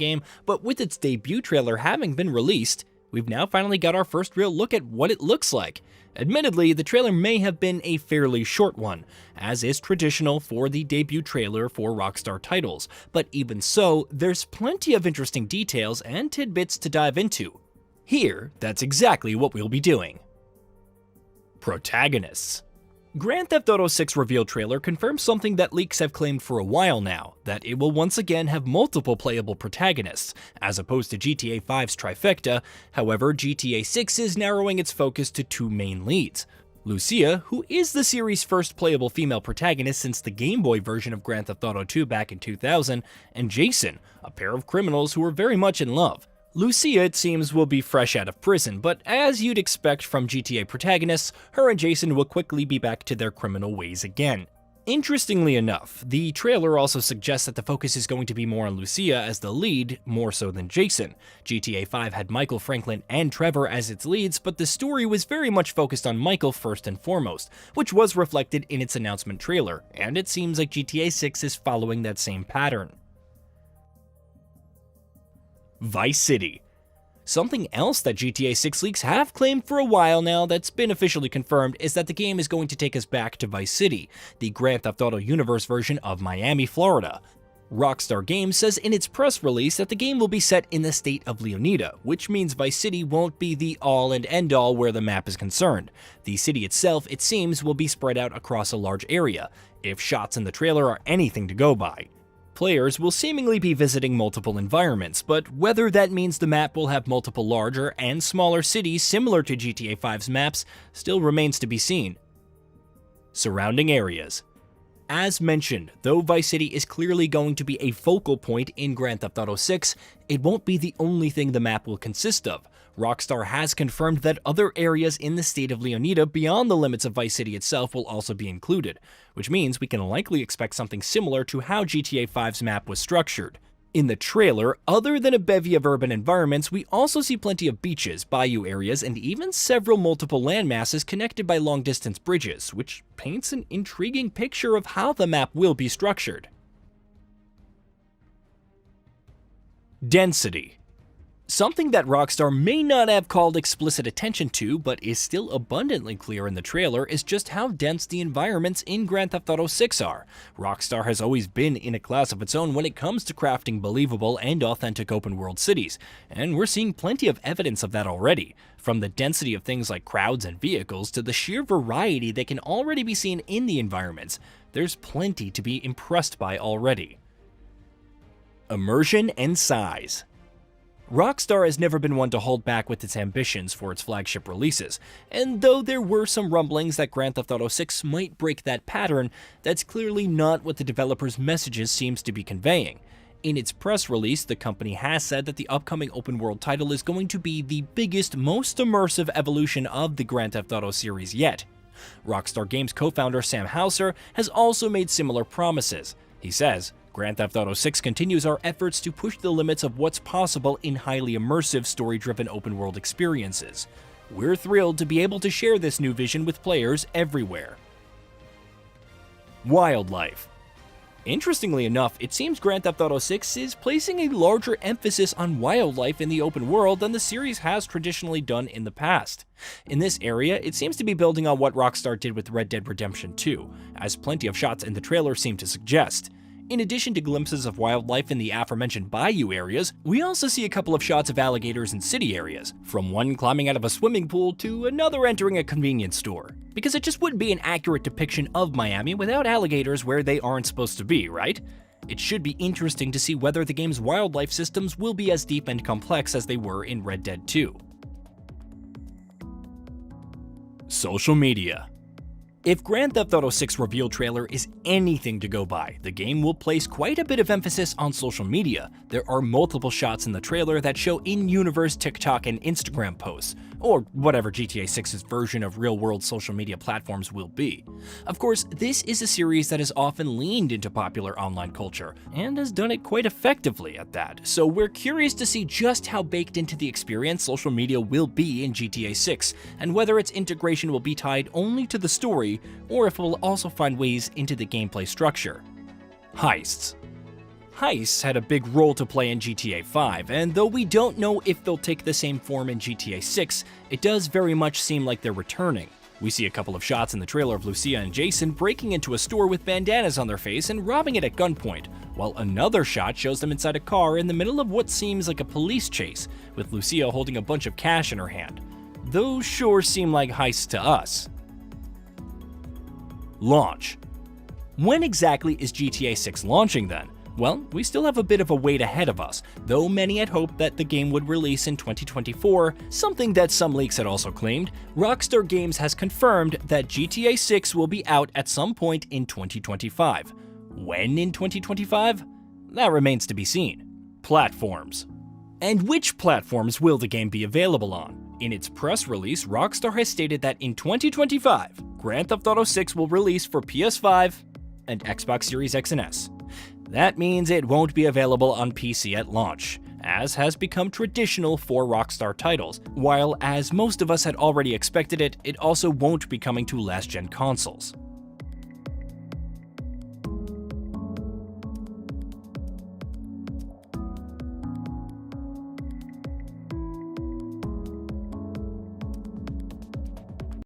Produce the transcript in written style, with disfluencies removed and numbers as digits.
game, but with its debut trailer having been released, we've now finally got our first real look at what it looks like. Admittedly, the trailer may have been a fairly short one, as is traditional for the debut trailer for Rockstar titles, but even so, there's plenty of interesting details and tidbits to dive into. Here, that's exactly what we'll be doing. Protagonists. Grand Theft Auto 6 reveal trailer confirms something that leaks have claimed for a while now, that it will once again have multiple playable protagonists, as opposed to GTA 5's trifecta. However, GTA 6 is narrowing its focus to two main leads. Lucia, who is the series' first playable female protagonist since the Game Boy version of Grand Theft Auto 2 back in 2000, and Jason, a pair of criminals who are very much in love. Lucia, it seems, will be fresh out of prison, but as you'd expect from GTA protagonists, her and Jason will quickly be back to their criminal ways again. Interestingly enough, the trailer also suggests that the focus is going to be more on Lucia as the lead, more so than Jason. GTA 5 had Michael, Franklin, and Trevor as its leads, but the story was very much focused on Michael first and foremost, which was reflected in its announcement trailer, and it seems like GTA 6 is following that same pattern. Vice City. Something else that GTA 6 leaks have claimed for a while now that's been officially confirmed is that the game is going to take us back to Vice City, the Grand Theft Auto universe version of Miami, Florida. Rockstar Games says in its press release that the game will be set in the state of Leonida, which means Vice City won't be the all and end all where the map is concerned. The city itself, it seems, will be spread out across a large area, if shots in the trailer are anything to go by. Players will seemingly be visiting multiple environments, but whether that means the map will have multiple larger and smaller cities similar to GTA 5's maps still remains to be seen. Surrounding areas. As mentioned, though Vice City is clearly going to be a focal point in Grand Theft Auto 6, it won't be the only thing the map will consist of. Rockstar has confirmed that other areas in the state of Leonida beyond the limits of Vice City itself will also be included, which means we can likely expect something similar to how GTA 5's map was structured. In the trailer, other than a bevy of urban environments, we also see plenty of beaches, bayou areas, and even several multiple landmasses connected by long-distance bridges, which paints an intriguing picture of how the map will be structured. Density. Something that Rockstar may not have called explicit attention to, but is still abundantly clear in the trailer, is just how dense the environments in Grand Theft Auto 6 are. Rockstar has always been in a class of its own when it comes to crafting believable and authentic open-world cities, and we're seeing plenty of evidence of that already. From the density of things like crowds and vehicles to the sheer variety that can already be seen in the environments, there's plenty to be impressed by already. Immersion and size. Rockstar has never been one to hold back with its ambitions for its flagship releases, and though there were some rumblings that Grand Theft Auto 6 might break that pattern, that's clearly not what the developer's messages seems to be conveying. In its press release, the company has said that the upcoming open-world title is going to be the biggest, most immersive evolution of the Grand Theft Auto series yet. Rockstar Games co-founder Sam Houser has also made similar promises. He says, Grand Theft Auto 6 continues our efforts to push the limits of what's possible in highly immersive, story-driven open-world experiences. We're thrilled to be able to share this new vision with players everywhere. Wildlife. Interestingly enough, it seems Grand Theft Auto 6 is placing a larger emphasis on wildlife in the open world than the series has traditionally done in the past. In this area, it seems to be building on what Rockstar did with Red Dead Redemption 2, as plenty of shots in the trailer seem to suggest. In addition to glimpses of wildlife in the aforementioned bayou areas, we also see a couple of shots of alligators in city areas, from one climbing out of a swimming pool to another entering a convenience store. Because it just wouldn't be an accurate depiction of Miami without alligators where they aren't supposed to be, right? It should be interesting to see whether the game's wildlife systems will be as deep and complex as they were in Red Dead 2. Social media. If Grand Theft Auto 6 reveal trailer is anything to go by, the game will place quite a bit of emphasis on social media. There are multiple shots in the trailer that show in-universe TikTok and Instagram posts, or whatever GTA 6's version of real-world social media platforms will be. Of course, this is a series that has often leaned into popular online culture, and has done it quite effectively at that, so we're curious to see just how baked into the experience social media will be in GTA 6, and whether its integration will be tied only to the story, or if it will also find ways into the gameplay structure. Heists. Heists had a big role to play in GTA 5, and though we don't know if they'll take the same form in GTA 6, it does very much seem like they're returning. We see a couple of shots in the trailer of Lucia and Jason breaking into a store with bandanas on their face and robbing it at gunpoint, while another shot shows them inside a car in the middle of what seems like a police chase, with Lucia holding a bunch of cash in her hand. Those sure seem like heists to us. Launch. When exactly is GTA 6 launching then? Well, we still have a bit of a wait ahead of us, though many had hoped that the game would release in 2024, something that some leaks had also claimed. Rockstar Games has confirmed that GTA 6 will be out at some point in 2025. When in 2025? That remains to be seen. Platforms. And which platforms will the game be available on? In its press release, Rockstar has stated that in 2025, Grand Theft Auto 6 will release for PS5 and Xbox Series X and S. That means it won't be available on PC at launch, as has become traditional for Rockstar titles, while as most of us had already expected it, it also won't be coming to last-gen consoles.